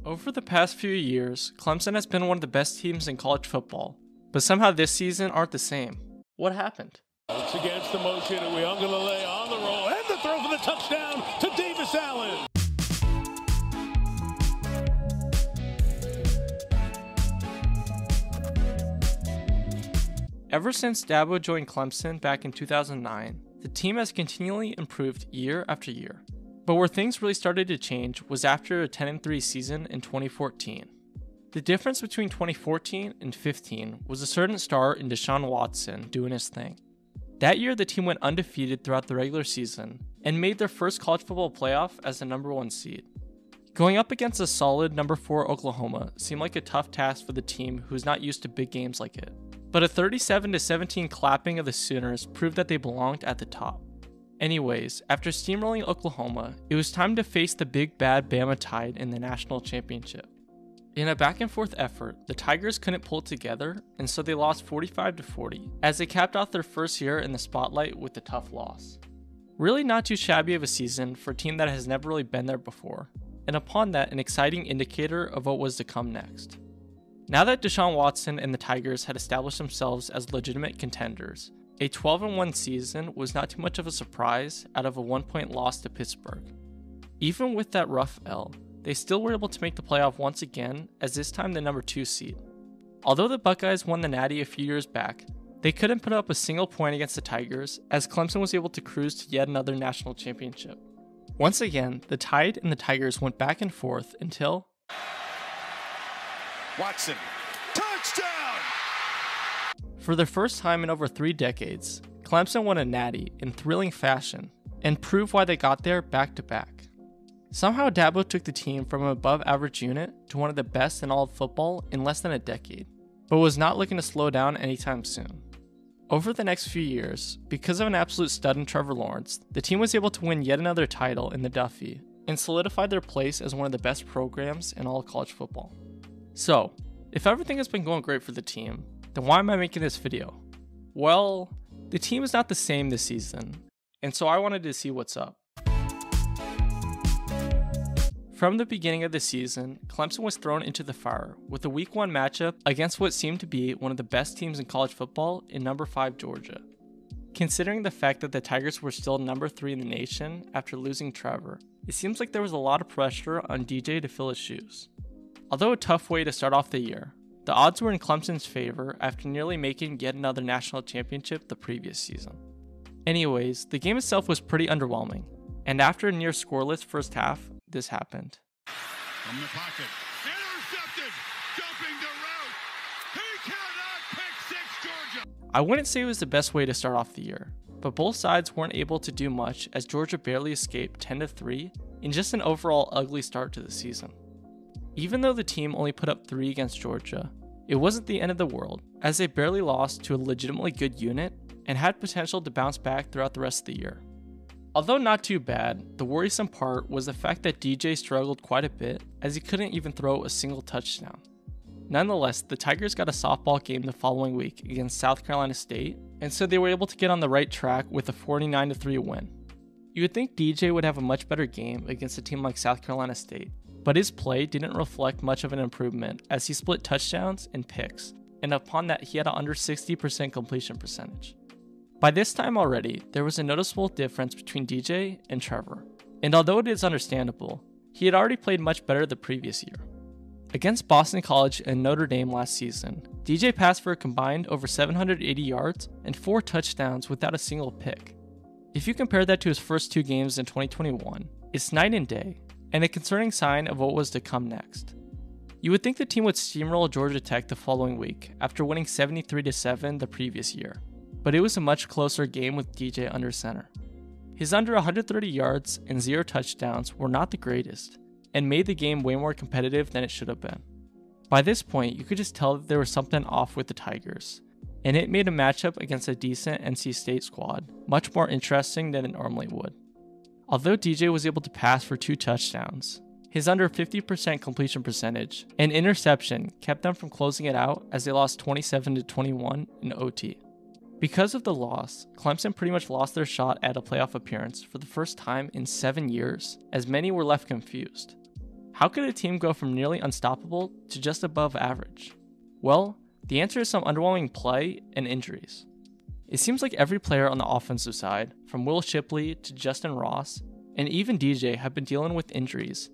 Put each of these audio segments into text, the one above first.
Over the past few years, Clemson has been one of the best teams in college football, but somehow this season aren't the same. What happened? It's against the motion, uiagalelei on the roll, and the throw for the touchdown to Davis Allen. Ever since Dabo joined Clemson back in 2009, the team has continually improved year after year. But where things really started to change was after a 10-3 season in 2014. The difference between 2014 and 15 was a certain star in Deshaun Watson doing his thing. That year, the team went undefeated throughout the regular season and made their first college football playoff as the number 1 seed. Going up against a solid number 4 Oklahoma seemed like a tough task for the team who's not used to big games like it. But a 37-17 clapping of the Sooners proved that they belonged at the top. Anyways, after steamrolling Oklahoma, it was time to face the big bad Bama Tide in the national championship. In a back and forth effort, the Tigers couldn't pull it together, and so they lost 45-40, as they capped off their first year in the spotlight with a tough loss. Really not too shabby of a season for a team that has never really been there before, and upon that, an exciting indicator of what was to come next. Now that Deshaun Watson and the Tigers had established themselves as legitimate contenders, a 12-1 season was not too much of a surprise out of a 1-point loss to Pittsburgh. Even with that rough L, they still were able to make the playoff once again, as this time the number 2 seed. Although the Buckeyes won the Natty a few years back, they couldn't put up a single point against the Tigers, as Clemson was able to cruise to yet another national championship. Once again, the Tide and the Tigers went back and forth until Watson, touchdown! For the first time in over 3 decades, Clemson won a Natty in thrilling fashion and proved why they got there back to back. Somehow Dabo took the team from an above average unit to one of the best in all of football in less than a decade, but was not looking to slow down anytime soon. Over the next few years, because of an absolute stud in Trevor, the team was able to win yet another title in the Duffy and solidified their place as one of the best programs in all of college football. So, if everything has been going great for the team, then why am I making this video? Well, the team is not the same this season, and so I wanted to see what's up. From the beginning of the season, Clemson was thrown into the fire with a Week 1 matchup against what seemed to be one of the best teams in college football in number 5 Georgia. Considering the fact that the Tigers were still number 3 in the nation after losing Trevor, it seems like there was a lot of pressure on DJ to fill his shoes. Although a tough way to start off the year, the odds were in Clemson's favor after nearly making yet another national championship the previous season. Anyways, the game itself was pretty underwhelming, and after a near scoreless first half, this happened. From the pocket, intercepted, jumping the route, he cannot pick 6 Georgia! I wouldn't say it was the best way to start off the year, but both sides weren't able to do much as Georgia barely escaped 10-3 in just an overall ugly start to the season. Even though the team only put up 3 against Georgia, it wasn't the end of the world, as they barely lost to a legitimately good unit and had potential to bounce back throughout the rest of the year. Although not too bad, the worrisome part was the fact that DJ struggled quite a bit as he couldn't even throw a single touchdown. Nonetheless, the Tigers got a softball game the following week against South Carolina State, and so they were able to get on the right track with a 49-3 win. You would think DJ would have a much better game against a team like South Carolina State, but his play didn't reflect much of an improvement as he split touchdowns and picks, and upon that he had an under 60% completion percentage. By this time already, there was a noticeable difference between DJ and Trevor, and although it is understandable, he had already played much better the previous year. Against Boston College and Notre Dame last season, DJ passed for a combined over 780 yards and 4 touchdowns without a single pick. If you compare that to his first 2 games in 2021, it's night and day, and a concerning sign of what was to come next. You would think the team would steamroll Georgia Tech the following week after winning 73-7 the previous year, but it was a much closer game with DJ under center. His under 130 yards and 0 touchdowns were not the greatest, and made the game way more competitive than it should have been. By this point, you could just tell that there was something off with the Tigers, and it made a matchup against a decent NC State squad much more interesting than it normally would. Although DJ was able to pass for 2 touchdowns, his under 50% completion percentage and interception kept them from closing it out as they lost 27-21 in OT. Because of the loss, Clemson pretty much lost their shot at a playoff appearance for the first time in 7 years, as many were left confused. How could a team go from nearly unstoppable to just above average? Well, the answer is some underwhelming play and injuries. It seems like every player on the offensive side, from Will Shipley to Justin Ross, and even DJ, have been dealing with injuries.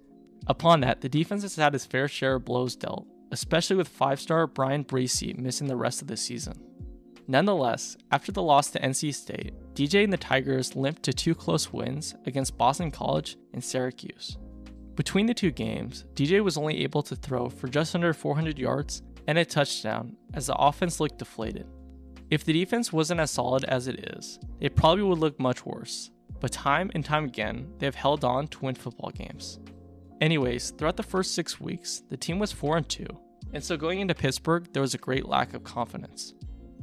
Upon that, the defense has had its fair share of blows dealt, especially with 5-star Brian Breesy missing the rest of the season. Nonetheless, after the loss to NC State, DJ and the Tigers limped to 2 close wins against Boston College and Syracuse. Between the 2 games, DJ was only able to throw for just under 400 yards and a touchdown as the offense looked deflated. If the defense wasn't as solid as it is, it probably would look much worse, but time and time again, they have held on to win football games. Anyways, throughout the first 6 weeks, the team was 4-2, and so going into Pittsburgh, there was a great lack of confidence.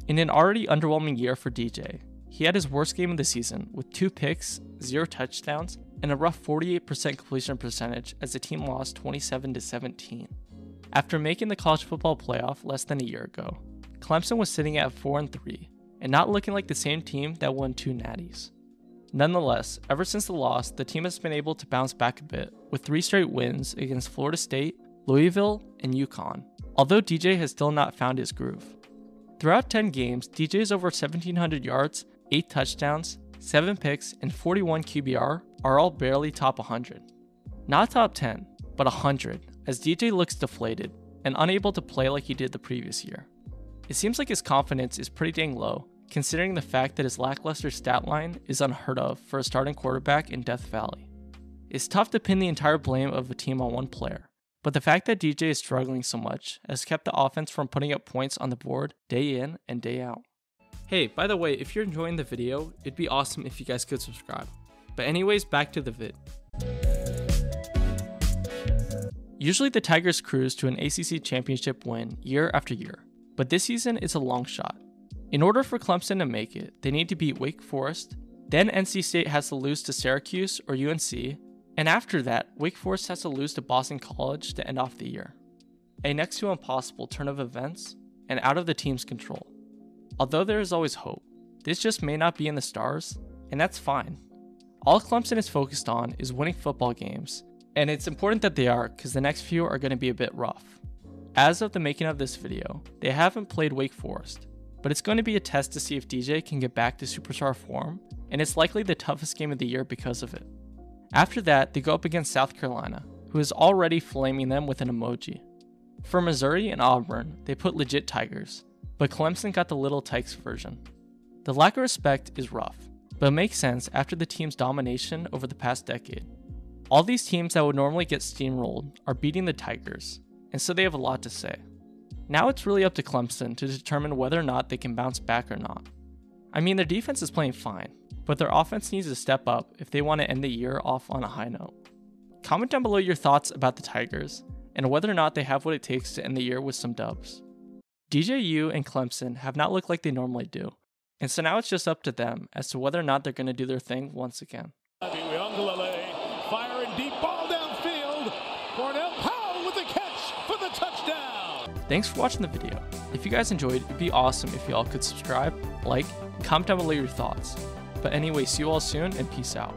In an already underwhelming year for DJ, he had his worst game of the season with 2 picks, 0 touchdowns, and a rough 48% completion percentage as the team lost 27-17. After making the college football playoff less than a year ago, Clemson was sitting at 4-3 and not looking like the same team that won 2 natties. Nonetheless, ever since the loss, the team has been able to bounce back a bit with 3 straight wins against Florida State, Louisville, and UConn, although DJ has still not found his groove. Throughout 10 games, DJ's over 1,700 yards, 8 touchdowns, 7 picks, and 41 QBR are all barely top 100. Not top 10, but 100, as DJ looks deflated and unable to play like he did the previous year. It seems like his confidence is pretty dang low, considering the fact that his lackluster stat line is unheard of for a starting quarterback in Death Valley. It's tough to pin the entire blame of a team on one player, but the fact that DJ is struggling so much has kept the offense from putting up points on the board day in and day out. Hey, by the way, if you're enjoying the video, it'd be awesome if you guys could subscribe. But anyways, back to the vid. Usually the Tigers cruise to an ACC championship win year after year, but this season is a long shot. In order for Clemson to make it, they need to beat Wake Forest, then NC State has to lose to Syracuse or UNC, and after that, Wake Forest has to lose to Boston College to end off the year. A next to impossible turn of events, and out of the team's control. Although there is always hope, this just may not be in the stars, and that's fine. All Clemson is focused on is winning football games, and it's important that they are because the next few are going to be a bit rough. As of the making of this video, they haven't played Wake Forest, but it's going to be a test to see if DJ can get back to superstar form, and it's likely the toughest game of the year because of it. After that, they go up against South Carolina, who is already flaming them with an emoji. For Missouri and Auburn, they put legit Tigers, but Clemson got the Little Tykes version. The lack of respect is rough, but it makes sense after the team's domination over the past decade. All these teams that would normally get steamrolled are beating the Tigers, and so they have a lot to say. Now it's really up to Clemson to determine whether or not they can bounce back or not. I mean, their defense is playing fine, but their offense needs to step up if they want to end the year off on a high note. Comment down below your thoughts about the Tigers, and whether or not they have what it takes to end the year with some dubs. DJU and Clemson have not looked like they normally do, and so now it's just up to them as to whether or not they're going to do their thing once again. Uiagalelei, firing deep ball downfield. Cornell Powell with the catch for the touchdown. Thanks for watching the video. If you guys enjoyed, it'd be awesome if y'all could subscribe, like, and comment down below your thoughts. But anyway, see you all soon and peace out.